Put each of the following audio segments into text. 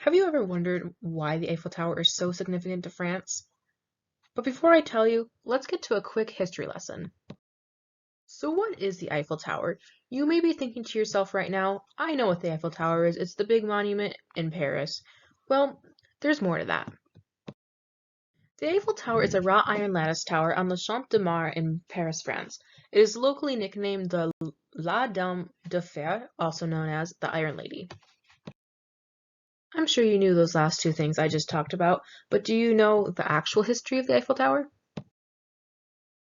Have you ever wondered why the Eiffel Tower is so significant to France? But before I tell you, let's get to a quick history lesson. So what is the Eiffel Tower? You may be thinking to yourself right now, I know what the Eiffel Tower is. It's the big monument in Paris. Well, there's more to that. The Eiffel Tower is a wrought iron lattice tower on the Champ de Mars in Paris, France. It is locally nicknamed the La Dame de Fer, also known as the Iron Lady. I'm sure you knew those last two things I just talked about, but do you know the actual history of the Eiffel Tower?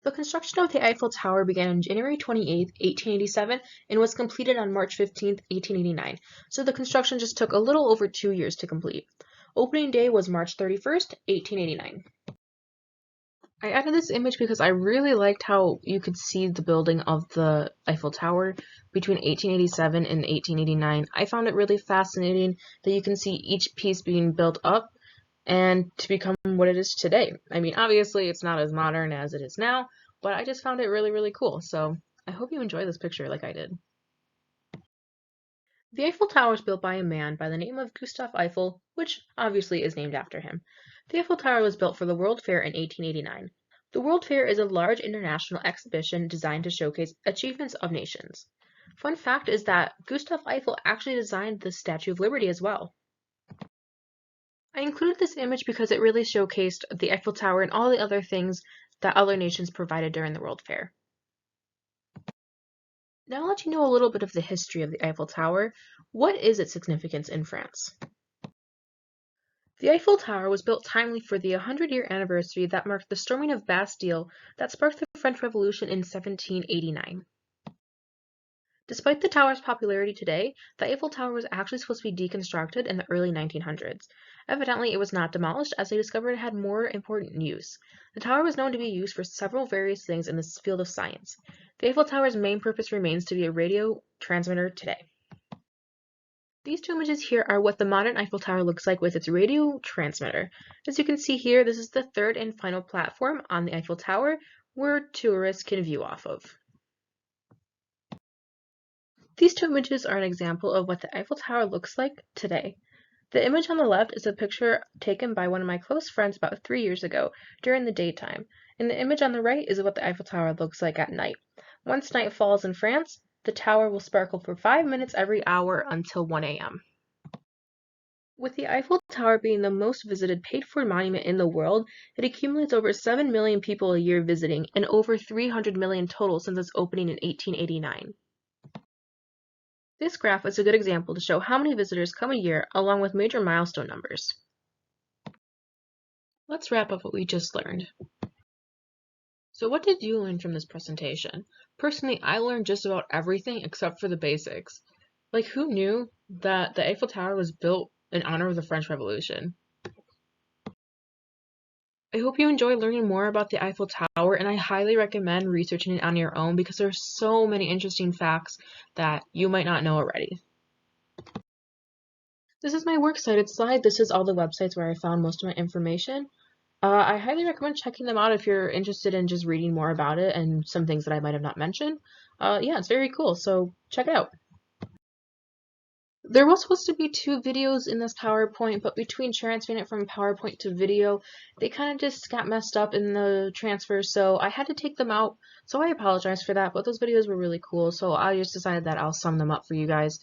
The construction of the Eiffel Tower began on January 28, 1887, and was completed on March 15, 1889, so the construction just took a little over 2 years to complete. Opening day was March 31st, 1889. I added this image because I really liked how you could see the building of the Eiffel Tower between 1887 and 1889. I found it really fascinating that you can see each piece being built up and to become what it is today. I mean, obviously it's not as modern as it is now, but I just found it really, really cool. So I hope you enjoy this picture like I did. The Eiffel Tower was built by a man by the name of Gustave Eiffel, which obviously is named after him. The Eiffel Tower was built for the World Fair in 1889. The World Fair is a large international exhibition designed to showcase achievements of nations. Fun fact is that Gustave Eiffel actually designed the Statue of Liberty as well. I included this image because it really showcased the Eiffel Tower and all the other things that other nations provided during the World Fair. Now I'll let you know a little bit of the history of the Eiffel Tower. What is its significance in France? The Eiffel Tower was built timely for the 100-year anniversary that marked the storming of Bastille that sparked the French Revolution in 1789. Despite the tower's popularity today, the Eiffel Tower was actually supposed to be deconstructed in the early 1900s. Evidently, it was not demolished as they discovered it had more important use. The tower was known to be used for several various things in the field of science. The Eiffel Tower's main purpose remains to be a radio transmitter today. These two images here are what the modern Eiffel Tower looks like with its radio transmitter. As you can see here, this is the third and final platform on the Eiffel Tower where tourists can view off of. These two images are an example of what the Eiffel Tower looks like today. The image on the left is a picture taken by one of my close friends about 3 years ago during the daytime, and the image on the right is what the Eiffel Tower looks like at night. Once night falls in France, the tower will sparkle for 5 minutes every hour until 1 a.m. With the Eiffel Tower being the most visited paid-for monument in the world, it accumulates over 7 million people a year visiting and over 300 million total since its opening in 1889. This graph is a good example to show how many visitors come a year along with major milestone numbers. Let's wrap up what we just learned. So what did you learn from this presentation? Personally, I learned just about everything except for the basics. Like, who knew that the Eiffel Tower was built in honor of the French Revolution? I hope you enjoy learning more about the Eiffel Tower, and I highly recommend researching it on your own because there are so many interesting facts that you might not know already. This is my works cited slide. This is all the websites where I found most of my information. I highly recommend checking them out if you're interested in just reading more about it and some things that I might have not mentioned. Yeah, it's very cool, so check it out. There was supposed to be 2 videos in this PowerPoint, but between transferring it from PowerPoint to video, they kind of just got messed up in the transfer, so I had to take them out. So I apologize for that, but those videos were really cool, so I just decided that I'll sum them up for you guys.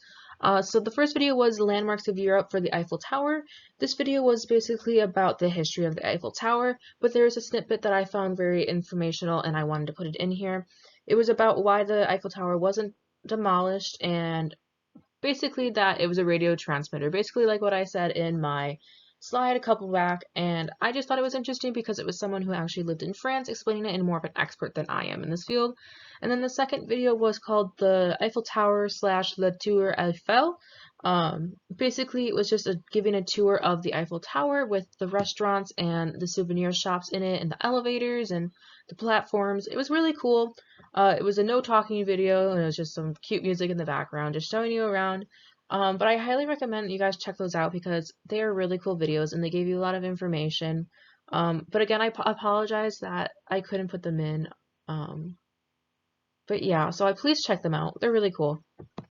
So the first video was Landmarks of Europe for the Eiffel Tower. This video was basically about the history of the Eiffel Tower, but there's a snippet that I found very informational and I wanted to put it in here. It was about why the Eiffel Tower wasn't demolished and basically that it was a radio transmitter, basically like what I said in my slide a couple back, and I just thought it was interesting because it was someone who actually lived in France explaining it and more of an expert than I am in this field. And then the second video was called the Eiffel Tower / La Tour Eiffel. Basically it was just giving a tour of the Eiffel Tower with the restaurants and the souvenir shops in it and the elevators and the platforms. It was really cool. It was a no talking video and it was just some cute music in the background just showing you around. But I highly recommend you guys check those out because they are really cool videos and they gave you a lot of information. But again, I apologize that I couldn't put them in. But yeah, so please check them out. They're really cool.